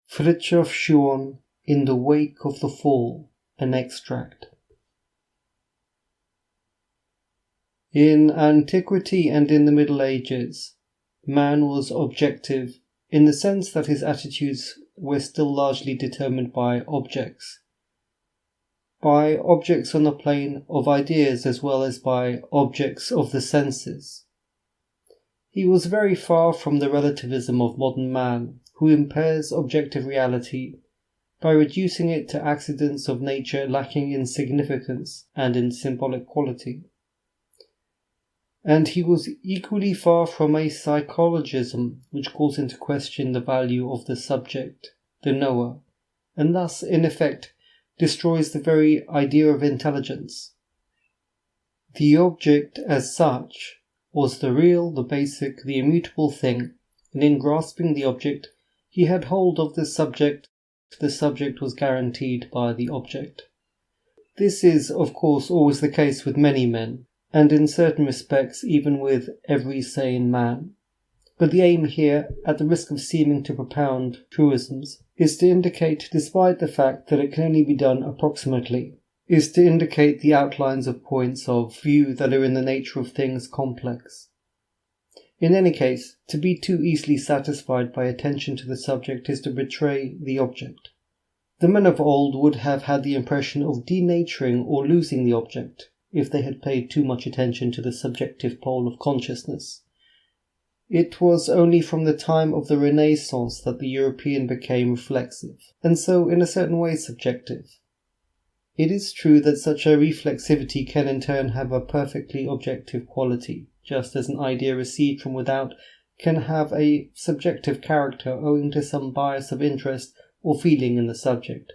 Frithjof Schuon, In the Wake of the Fall, an extract. In antiquity and in the Middle Ages, man was objective in the sense that his attitudes were still largely determined by objects on the plane of ideas as well as by objects of the senses. He was very far from the relativism of modern man, who impairs objective reality by reducing it to accidents of nature lacking in significance and in symbolic quality. And he was equally far from a psychologism which calls into question the value of the subject, the knower, and thus, in effect, destroys the very idea of intelligence. The object as such was the real, the basic, the immutable thing, and in grasping the object, he had hold of the subject was guaranteed by the object. This is, of course, always the case with many men, and in certain respects even with every sane man. But the aim here, at the risk of seeming to propound truisms, is to indicate, despite the fact that it can only be done approximately, is to indicate the outlines of points of view that are in the nature of things complex. In any case, to be too easily satisfied by attention to the subject is to betray the object. The men of old would have had the impression of denaturing or losing the object if they had paid too much attention to the subjective pole of consciousness. It was only from the time of the Renaissance that the European became reflexive, and so in a certain way subjective. It is true that such a reflexivity can in turn have a perfectly objective quality, just as an idea received from without can have a subjective character owing to some bias of interest or feeling in the subject.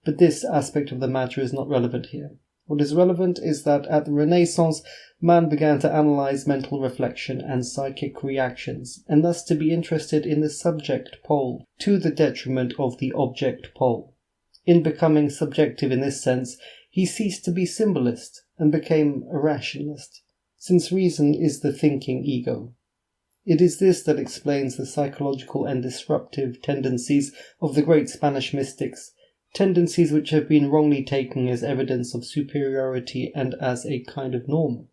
But this aspect of the matter is not relevant here. What is relevant is that at the Renaissance, man began to analyze mental reflection and psychic reactions, and thus to be interested in the subject pole, to the detriment of the object pole. In becoming subjective in this sense, he ceased to be symbolist and became a rationalist, since reason is the thinking ego. It is this that explains the psychological and disruptive tendencies of the great Spanish mystics, tendencies which have been wrongly taken as evidence of superiority and as a kind of norm.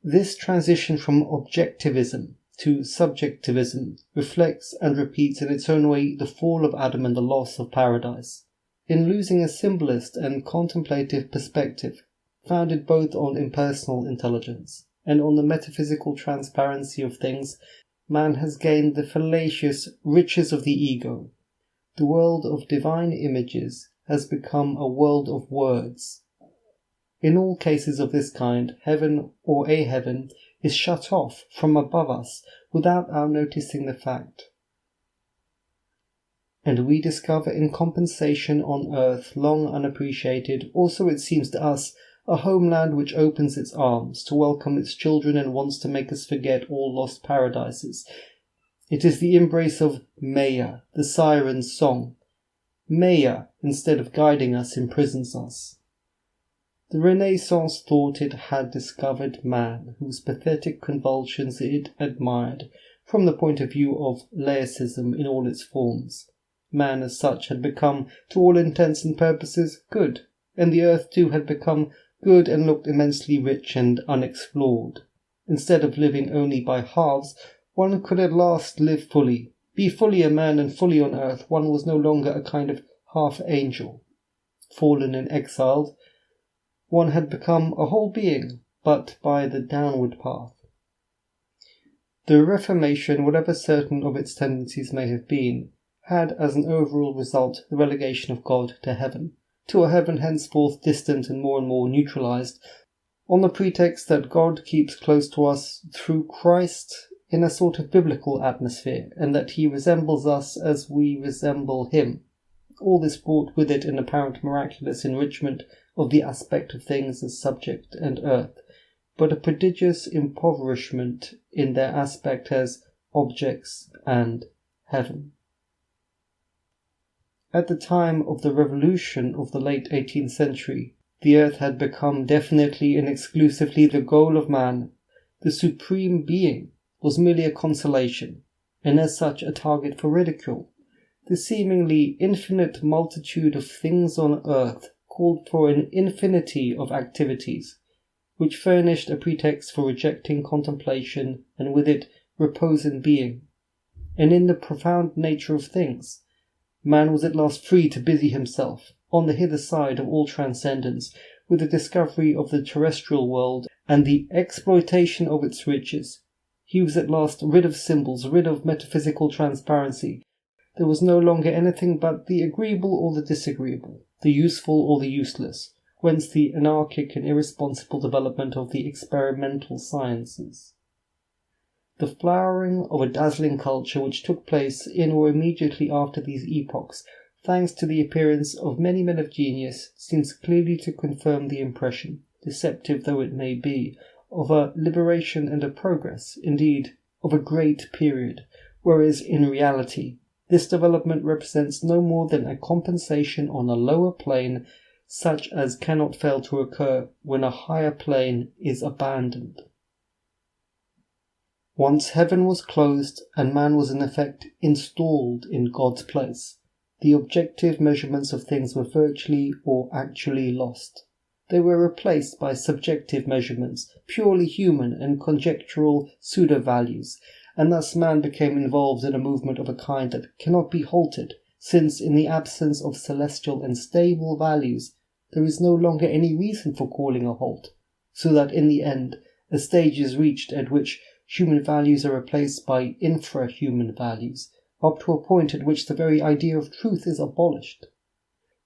This transition from objectivism to subjectivism reflects and repeats in its own way the fall of Adam and the loss of paradise. In losing a symbolist and contemplative perspective, founded both on impersonal intelligence and on the metaphysical transparency of things, man has gained the fallacious riches of the ego. The world of divine images has become a world of words. In all cases of this kind, heaven or a heaven is shut off from above us without our noticing the fact. And we discover in compensation on earth long unappreciated, also it seems to us, a homeland which opens its arms to welcome its children and wants to make us forget all lost paradises. It is the embrace of Maya, the siren's song. Maya, instead of guiding us, imprisons us. The Renaissance thought it had discovered man, whose pathetic convulsions it admired, from the point of view of laicism in all its forms. Man as such had become, to all intents and purposes, good, and the earth too had become good and looked immensely rich and unexplored. Instead of living only by halves, one could at last live fully, be fully a man and fully on earth. One was no longer a kind of half-angel. Fallen and exiled, one had become a whole being, but by the downward path. The Reformation, whatever certain of its tendencies may have been, had as an overall result the relegation of God to heaven, to a heaven henceforth distant and more neutralized, on the pretext that God keeps close to us through Christ in a sort of biblical atmosphere, and that he resembles us as we resemble him. All this brought with it an apparent miraculous enrichment of the aspect of things as subject and earth, but a prodigious impoverishment in their aspect as objects and heaven. At the time of the revolution of the late 18th century, the earth had become definitely and exclusively the goal of man. The supreme being was merely a consolation, and as such a target for ridicule. The seemingly infinite multitude of things on earth called for an infinity of activities, which furnished a pretext for rejecting contemplation and with it repose in being. And in the profound nature of things, man was at last free to busy himself, on the hither side of all transcendence, with the discovery of the terrestrial world and the exploitation of its riches. He was at last rid of symbols, rid of metaphysical transparency. There was no longer anything but the agreeable or the disagreeable, the useful or the useless, whence the anarchic and irresponsible development of the experimental sciences. The flowering of a dazzling culture which took place in or immediately after these epochs, thanks to the appearance of many men of genius, seems clearly to confirm the impression, deceptive though it may be, of a liberation and a progress, indeed, of a great period, whereas in reality this development represents no more than a compensation on a lower plane, such as cannot fail to occur when a higher plane is abandoned. Once heaven was closed and man was in effect installed in God's place, the objective measurements of things were virtually or actually lost. They were replaced by subjective measurements, purely human and conjectural pseudo-values, and thus man became involved in a movement of a kind that cannot be halted, since in the absence of celestial and stable values there is no longer any reason for calling a halt, so that in the end a stage is reached at which human values are replaced by infra-human values, up to a point at which the very idea of truth is abolished.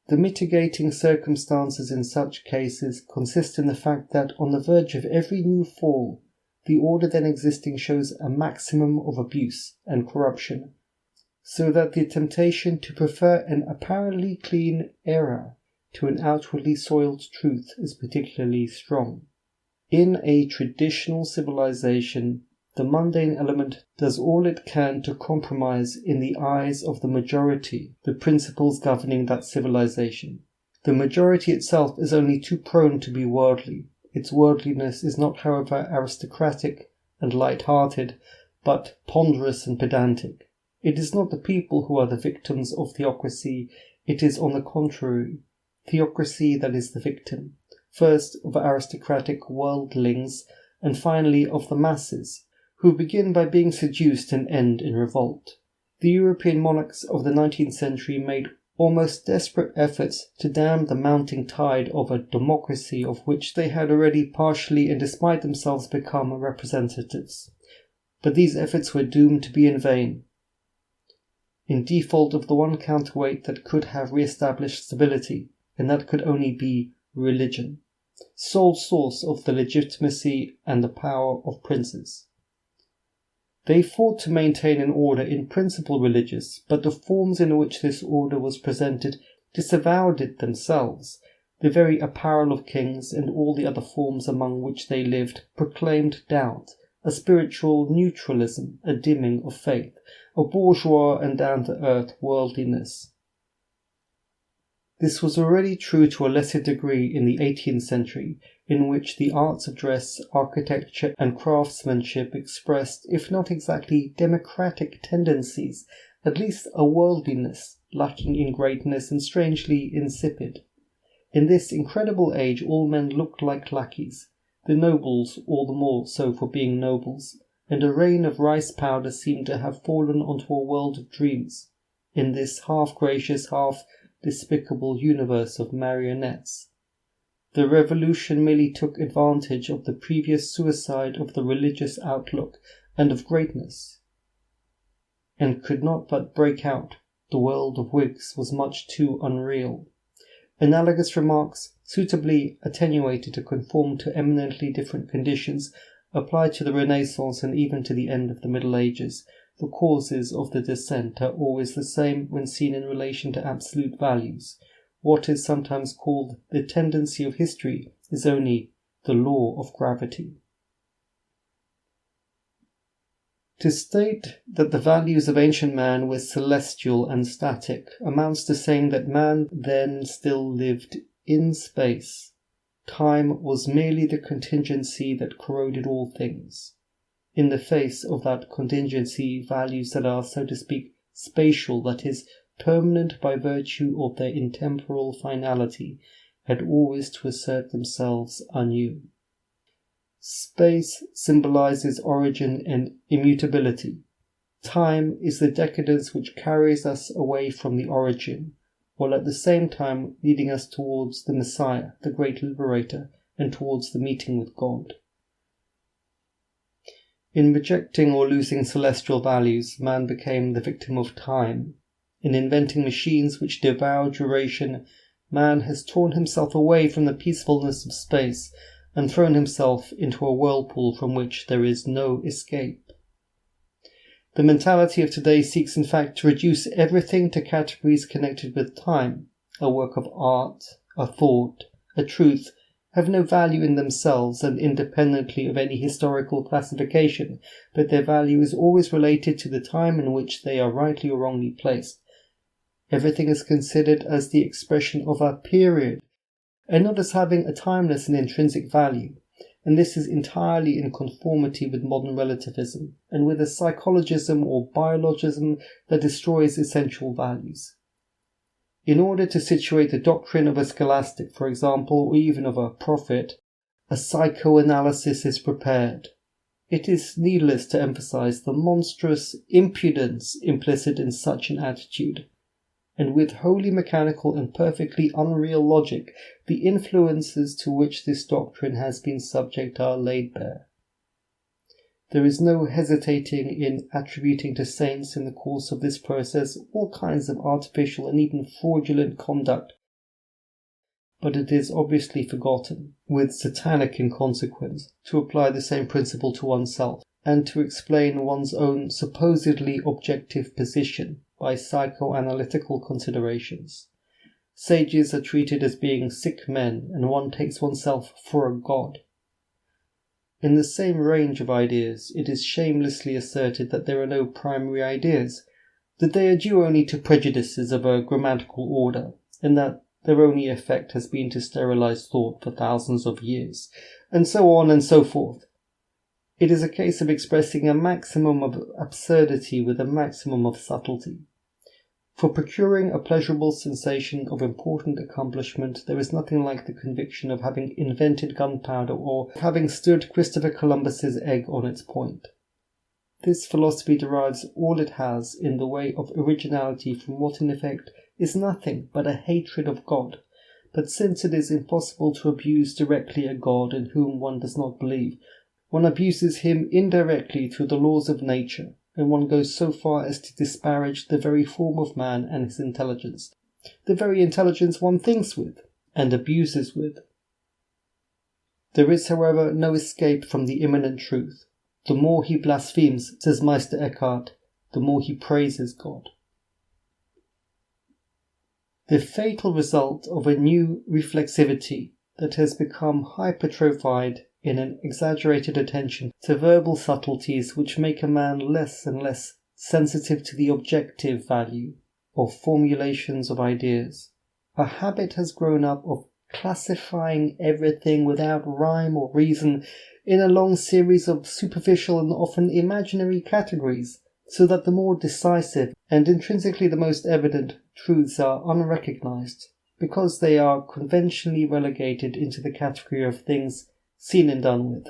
The mitigating circumstances in such cases consist in the fact that on the verge of every new fall, the order then existing shows a maximum of abuse and corruption, so that the temptation to prefer an apparently clean error to an outwardly soiled truth is particularly strong. In a traditional civilization, the mundane element does all it can to compromise in the eyes of the majority the principles governing that civilization. The majority itself is only too prone to be worldly. Its worldliness is not, however, aristocratic and light-hearted, but ponderous and pedantic. It is not the people who are the victims of theocracy, it is, on the contrary, theocracy that is the victim, first of aristocratic worldlings, and finally of the masses, who begin by being seduced and end in revolt. The European monarchs of the 19th century made almost desperate efforts to dam the mounting tide of a democracy of which they had already partially and despite themselves become representatives. But these efforts were doomed to be in vain, in default of the one counterweight that could have re-established stability, and that could only be religion, sole source of the legitimacy and the power of princes. They fought to maintain an order in principle religious, but the forms in which this order was presented disavowed it themselves. The very apparel of kings and all the other forms among which they lived proclaimed doubt, a spiritual neutralism, a dimming of faith, a bourgeois and down-to-earth worldliness. This was already true to a lesser degree in the 18th century, in which the arts of dress, architecture and craftsmanship expressed, if not exactly democratic tendencies, at least a worldliness, lacking in greatness and strangely insipid. In this incredible age all men looked like lackeys, the nobles all the more so for being nobles, and a rain of rice powder seemed to have fallen onto a world of dreams, in this half-gracious, half-despicable universe of marionettes. The revolution merely took advantage of the previous suicide of the religious outlook and of greatness, and could not but break out. The world of Whigs was much too unreal. Analogous remarks, suitably attenuated to conform to eminently different conditions, apply to the Renaissance and even to the end of the Middle Ages. The causes of the descent are always the same when seen in relation to absolute values. What is sometimes called the tendency of history is only the law of gravity. To state that the values of ancient man were celestial and static amounts to saying that man then still lived in space. Time was merely the contingency that corroded all things. in the face of that contingency, values that are, so to speak, spatial, that is, permanent by virtue of their intemporal finality, had always to assert themselves anew. Space symbolizes origin and immutability. Time is the decadence which carries us away from the origin, while at the same time leading us towards the Messiah, the great liberator, and towards the meeting with God. In rejecting or losing celestial values, man became the victim of time. In inventing machines which devour duration, man has torn himself away from the peacefulness of space and thrown himself into a whirlpool from which there is no escape. The mentality of today seeks in fact to reduce everything to categories connected with time. A work of art, a thought, a truth have no value in themselves and independently of any historical classification, but their value is always related to the time in which they are rightly or wrongly placed. Everything is considered as the expression of a period, and not as having a timeless and intrinsic value, and this is entirely in conformity with modern relativism, and with a psychologism or biologism that destroys essential values. In order to situate the doctrine of a scholastic, for example, or even of a prophet, a psychoanalysis is prepared. It is needless to emphasize the monstrous impudence implicit in such an attitude, and with wholly mechanical and perfectly unreal logic, the influences to which this doctrine has been subject are laid bare. There is no hesitating in attributing to saints in the course of this process all kinds of artificial and even fraudulent conduct, but it is obviously forgotten, with satanic inconsequence, to apply the same principle to oneself, and to explain one's own supposedly objective position by psychoanalytical considerations. Sages are treated as being sick men, and one takes oneself for a god. In the same range of ideas, it is shamelessly asserted that there are no primary ideas, that they are due only to prejudices of a grammatical order, and that their only effect has been to sterilize thought for thousands of years, and so on and so forth. It is a case of expressing a maximum of absurdity with a maximum of subtlety. For procuring a pleasurable sensation of important accomplishment, there is nothing like the conviction of having invented gunpowder or having stood Christopher Columbus's egg on its point. This philosophy derives all it has in the way of originality from what in effect is nothing but a hatred of God. But since it is impossible to abuse directly a God in whom one does not believe, one abuses him indirectly through the laws of nature, and one goes so far as to disparage the very form of man and his intelligence, the very intelligence one thinks with, and abuses with. There is, however, no escape from the immanent truth. The more he blasphemes, says Meister Eckhart, the more he praises God. The fatal result of a new reflexivity that has become hypertrophied in an exaggerated attention to verbal subtleties which make a man less and less sensitive to the objective value of formulations of ideas. A habit has grown up of classifying everything without rhyme or reason in a long series of superficial and often imaginary categories, so that the more decisive and intrinsically the most evident truths are unrecognized, because they are conventionally relegated into the category of things seen and done with,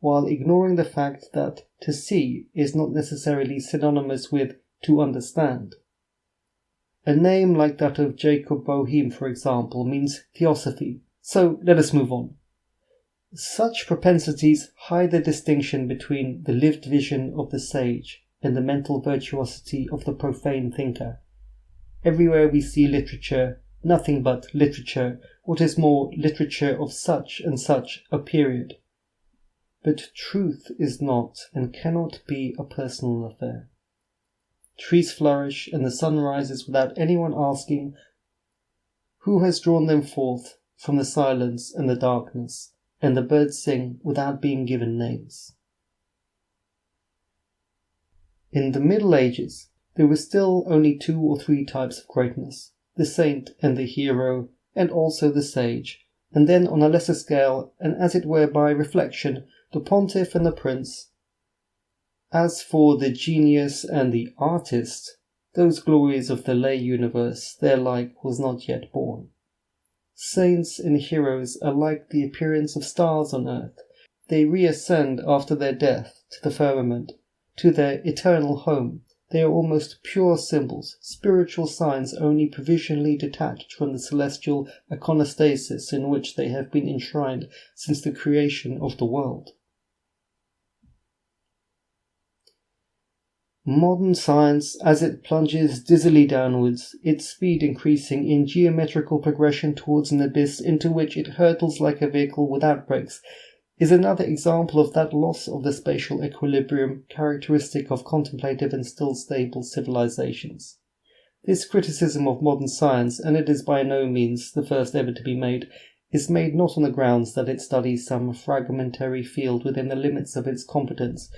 while ignoring the fact that to see is not necessarily synonymous with to understand. A name like that of Jacob Boehme, for example, means theosophy, so let us move on. Such propensities hide the distinction between the lived vision of the sage and the mental virtuosity of the profane thinker. Everywhere we see literature, nothing but literature, what is more, literature of such and such a period. But truth is not and cannot be a personal affair. Trees flourish and the sun rises without anyone asking who has drawn them forth from the silence and the darkness, and the birds sing without being given names. In the Middle Ages, there were still only 2 or 3 types of greatness, the saint and the hero, and also the sage, and then on a lesser scale, and as it were by reflection, the pontiff and the prince. As for the genius and the artist, those glories of the lay universe, their like was not yet born. Saints and heroes are like the appearance of stars on earth. They reascend after their death to the firmament, to their eternal home. They are almost pure symbols, spiritual signs only provisionally detached from the celestial iconostasis in which they have been enshrined since the creation of the world. Modern science, as it plunges dizzily downwards, its speed increasing in geometrical progression towards an abyss into which it hurtles like a vehicle without brakes, is another example of that loss of the spatial equilibrium characteristic of contemplative and still stable civilizations. This criticism of modern science, and it is by no means the first ever to be made, is made not on the grounds that it studies some fragmentary field within the limits of its competence,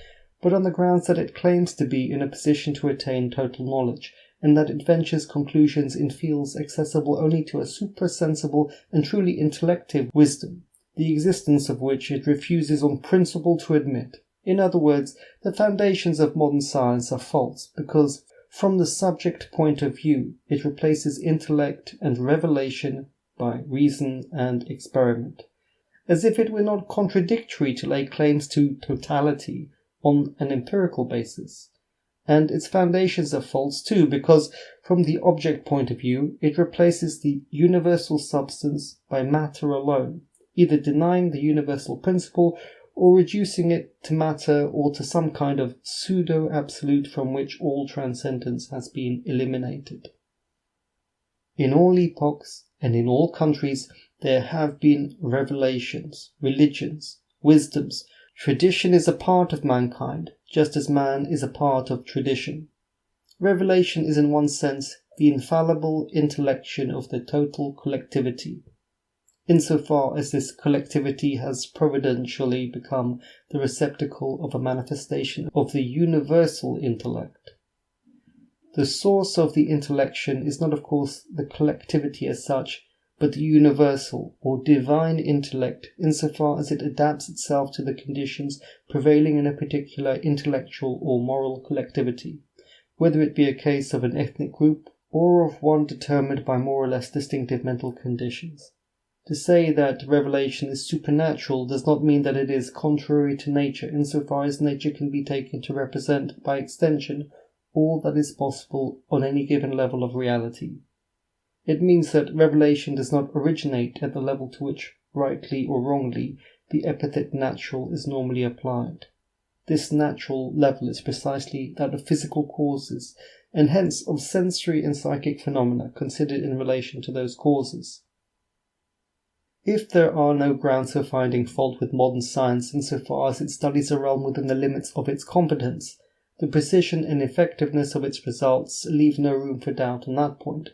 but on the grounds that it claims to be in a position to attain total knowledge, and that it ventures conclusions in fields accessible only to a suprasensible and truly intellective wisdom, the existence of which it refuses on principle to admit. In other words, the foundations of modern science are false, because, from the subject point of view, it replaces intellect and revelation by reason and experiment, as if it were not contradictory to lay claims to totality on an empirical basis. And its foundations are false too, because from the object point of view it replaces the universal substance by matter alone, either denying the universal principle or reducing it to matter or to some kind of pseudo-absolute from which all transcendence has been eliminated. In all epochs and in all countries there have been revelations, religions, wisdoms. Tradition is a part of mankind, just as man is a part of tradition. Revelation is in one sense the infallible intellection of the total collectivity, insofar as this collectivity has providentially become the receptacle of a manifestation of the universal intellect. The source of the intellection is not, of course, the collectivity as such, but the universal or divine intellect, insofar as it adapts itself to the conditions prevailing in a particular intellectual or moral collectivity, whether it be a case of an ethnic group or of one determined by more or less distinctive mental conditions. To say that revelation is supernatural does not mean that it is contrary to nature, insofar as nature can be taken to represent, by extension, all that is possible on any given level of reality. It means that revelation does not originate at the level to which, rightly or wrongly, the epithet natural is normally applied. This natural level is precisely that of physical causes, and hence of sensory and psychic phenomena considered in relation to those causes. If there are no grounds for finding fault with modern science insofar as it studies a realm within the limits of its competence, the precision and effectiveness of its results leave no room for doubt on that point.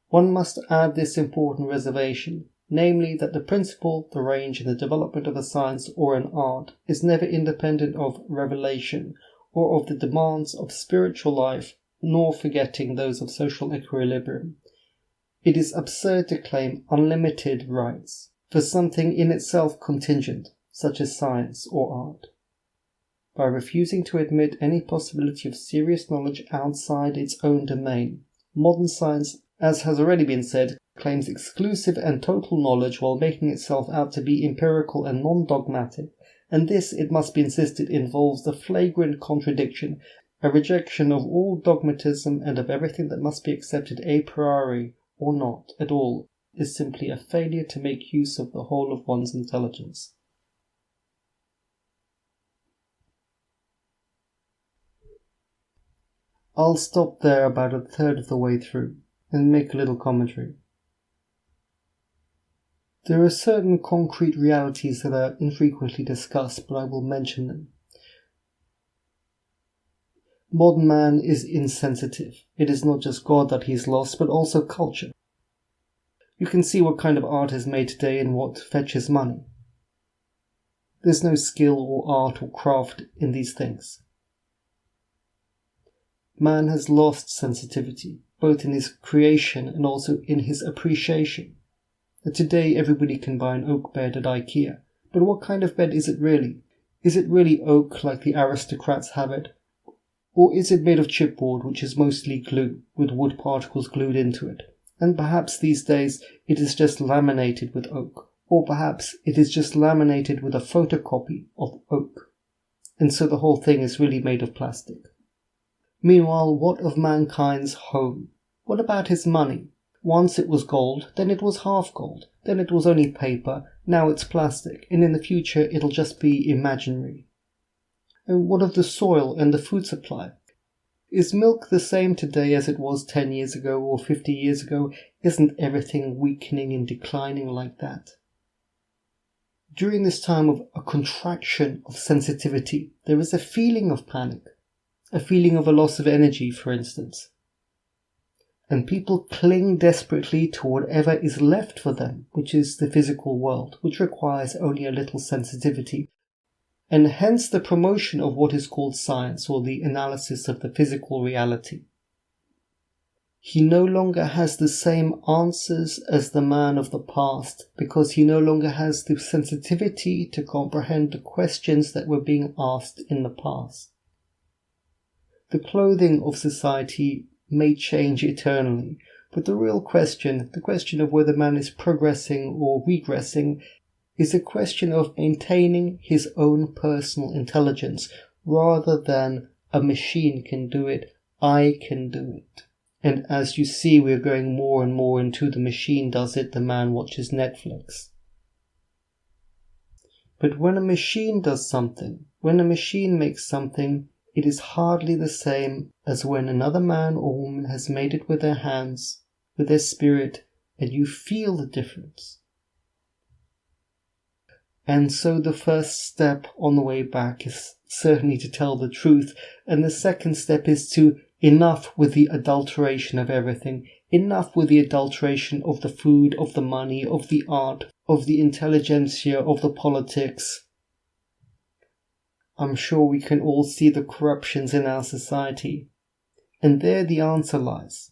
One must add this important reservation, namely that the principle, the range, and the development of a science or an art is never independent of revelation or of the demands of spiritual life, nor forgetting those of social equilibrium. It is absurd to claim unlimited rights for something in itself contingent, such as science or art. By refusing to admit any possibility of serious knowledge outside its own domain, modern science, as has already been said, claims exclusive and total knowledge while making itself out to be empirical and non-dogmatic, and this, it must be insisted, involves the flagrant contradiction, a rejection of all dogmatism and of everything that must be accepted a priori or not at all, is simply a failure to make use of the whole of one's intelligence. I'll stop there about a third of the way through and make a little commentary. There are certain concrete realities that are infrequently discussed, but I will mention them. Modern man is insensitive. It is not just God that he's lost, but also culture. You can see what kind of art is made today and what fetches money. There's no skill or art or craft in these things. Man has lost sensitivity, both in his creation and also in his appreciation. Today everybody can buy an oak bed at IKEA, but what kind of bed is it really? Is it really oak like the aristocrats have it? Or is it made of chipboard, which is mostly glue, with wood particles glued into it? And perhaps these days it is just laminated with oak. Or perhaps it is just laminated with a photocopy of oak. And so the whole thing is really made of plastic. Meanwhile, what of mankind's home? What about his money? Once it was gold, then it was half gold, then it was only paper, now it's plastic, and in the future it'll just be imaginary. And what of the soil and the food supply? Is milk the same today as it was 10 years ago or 50 years ago? Isn't everything weakening and declining like that? During this time of a contraction of sensitivity, there is a feeling of panic, a feeling of a loss of energy, for instance. And people cling desperately to whatever is left for them, which is the physical world, which requires only a little sensitivity, and hence the promotion of what is called science, or the analysis of the physical reality. He no longer has the same answers as the man of the past, because he no longer has the sensitivity to comprehend the questions that were being asked in the past. The clothing of society may change eternally, but the real question, the question of whether man is progressing or regressing, is a question of maintaining his own personal intelligence, rather than a machine can do it, I can do it. And as you see, we're going more and more into the machine does it, the man watches Netflix. But when a machine does something, when a machine makes something, it is hardly the same as when another man or woman has made it with their hands, with their spirit, and you feel the difference. And so the first step on the way back is certainly to tell the truth, and the second step is to enough with the adulteration of everything, enough with the adulteration of the food, of the money, of the art, of the intelligentsia, of the politics. I'm sure we can all see the corruptions in our society. And there the answer lies.